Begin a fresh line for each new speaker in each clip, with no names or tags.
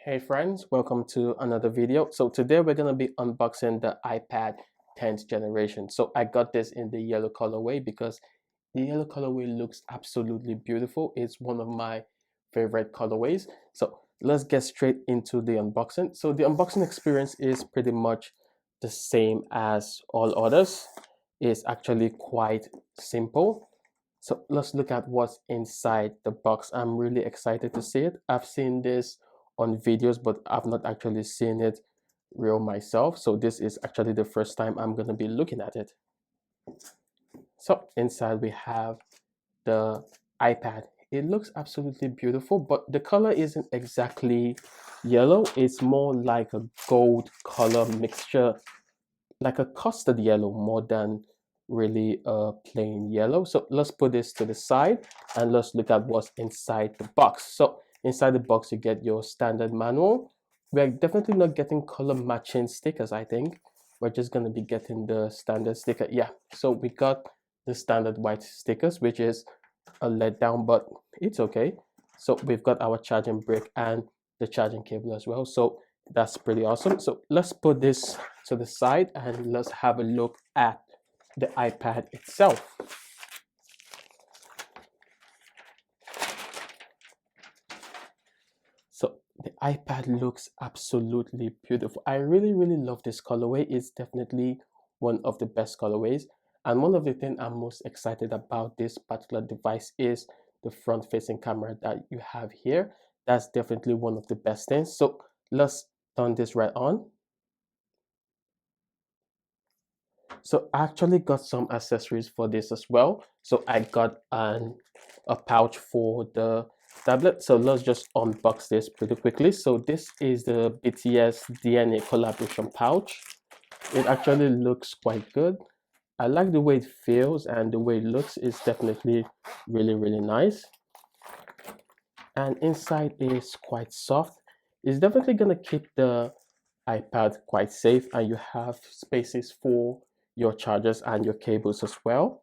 Hey friends, welcome to another video. So today we're going to be unboxing the iPad 10th generation. So I got this in the yellow colorway because the yellow colorway looks absolutely beautiful. It's one of my favorite colorways. So let's get straight into the unboxing. So the unboxing experience is pretty much the same as all others. It's actually quite simple. So let's look at what's inside the box. I'm really excited to see it. I've seen this on videos, but I've not actually seen it real myself. So this is actually the first time I'm going to be looking at it. So inside we have the iPad. It looks absolutely beautiful, but the color isn't exactly yellow. It's more like a gold color mixture, like a custard yellow more than really a plain yellow. So let's put this to the side and let's look at what's inside the box. So inside the box you get your standard manual. We're definitely not getting color matching stickers. I think we're just going to be getting the standard sticker. Yeah, so we got the standard white stickers, which is a letdown, but it's okay. So we've got our charging brick and the charging cable as well. So that's pretty awesome. So let's put this to the side and let's have a look at the iPad itself. So the iPad looks absolutely beautiful. I really love this colorway. It's definitely one of the best colorways. And one of the things I'm most excited about this particular device is the front facing camera that you have here. That's definitely one of the best things. So let's turn this right on. So I actually got some accessories for this as well. So I got a pouch for the tablet. So let's just unbox this pretty quickly. So this is the BTS DNA collaboration pouch. It actually looks quite good. I like the way it feels and the way it looks is definitely really nice. And inside is quite soft. It's definitely gonna keep the iPad quite safe, and you have spaces for your chargers and your cables as well.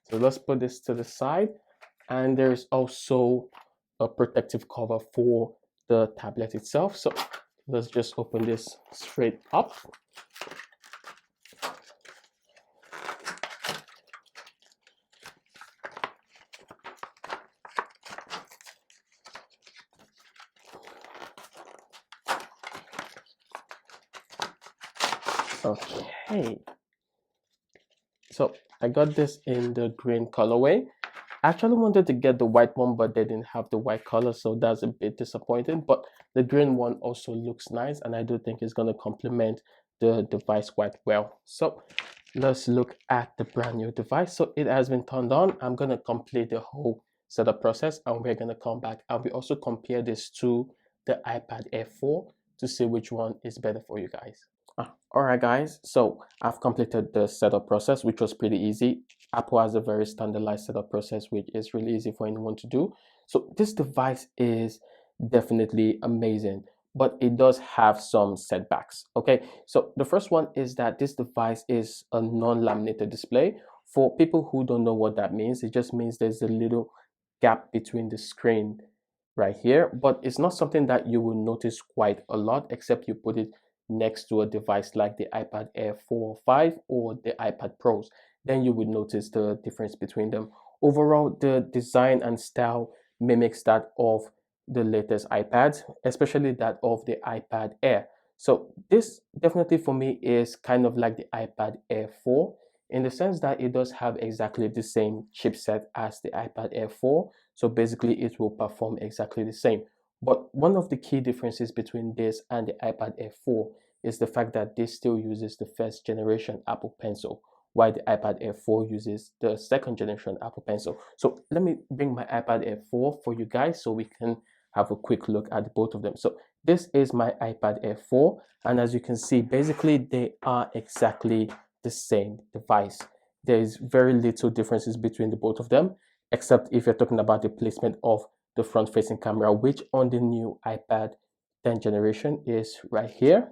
So let's put this to the side, and there's also a protective cover for the tablet itself. So let's just open this straight up. Okay, so I got this in the green colorway. I actually wanted to get the white one, but they didn't have the white color, so that's a bit disappointing. But the green one also looks nice, and I do think it's going to complement the device quite well. So let's look at the brand new device. So it has been turned on. I'm going to complete the whole setup process, and we're going to come back and we also compare this to the iPad Air 4 to see which one is better for you guys. Alright guys, so I've completed the setup process, which was pretty easy. Apple has a very standardized setup process, which is really easy for anyone to do. So this device is definitely amazing, but it does have some setbacks. Okay, so the first one is that this device is a non-laminated display. For people who don't know what that means, it just means there's a little gap between the screen right here, but it's not something that you will notice quite a lot, except you put it next to a device like the iPad Air 4 or 5 or the iPad Pros. Then you would notice the difference between them. Overall, the design and style mimics that of the latest iPads, especially that of the iPad Air. So this definitely for me is kind of like the iPad Air 4 in the sense that it does have exactly the same chipset as the iPad Air 4. So basically it will perform exactly the same. But one of the key differences between this and the iPad Air 4 is the fact that this still uses the first generation Apple Pencil, while the iPad Air 4 uses the second generation Apple Pencil. So let me bring my iPad Air 4 for you guys so we can have a quick look at both of them. So this is my iPad Air 4, and as you can see, basically they are exactly the same device. There is very little differences between the both of them, except if you're talking about the placement of the front-facing camera, which on the new iPad 10th generation is right here.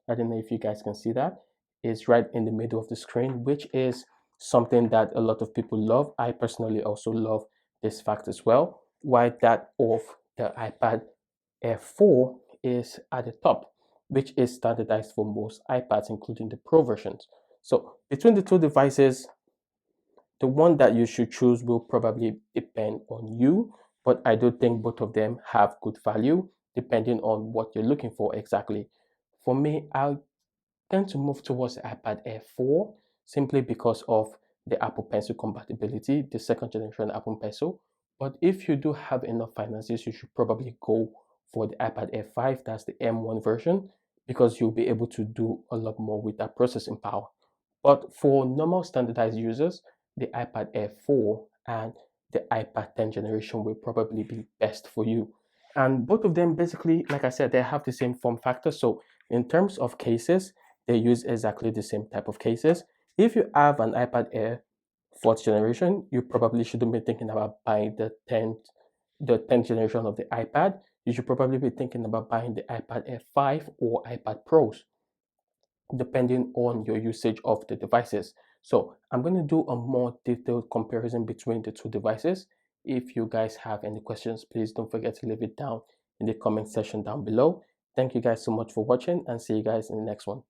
I don't know if you guys can see that. It's right in the middle of the screen, which is something that a lot of people love. I personally also love this fact as well. While that of the iPad Air 4 is at the top, which is standardized for most iPads, including the Pro versions. So between the two devices, the one that you should choose will probably depend on you, but I do think both of them have good value depending on what you're looking for exactly. For me, I tend to move towards the iPad Air 4 simply because of the Apple Pencil compatibility, the second generation Apple Pencil. But if you do have enough finances, you should probably go for the iPad Air 5, that's the M1 version, because you'll be able to do a lot more with that processing power. But for normal standardized users, the iPad Air 4 and the iPad 10 generation will probably be best for you. And both of them basically, like I said, they have the same form factor. So in terms of cases, they use exactly the same type of cases. If you have an iPad Air 4th generation, you probably shouldn't be thinking about buying the 10th generation of the iPad. You should probably be thinking about buying the iPad Air 5 or iPad Pros, depending on your usage of the devices. So I'm going to do a more detailed comparison between the two devices. If you guys have any questions, please don't forget to leave it down in the comment section down below. Thank you guys so much for watching, and see you guys in the next one.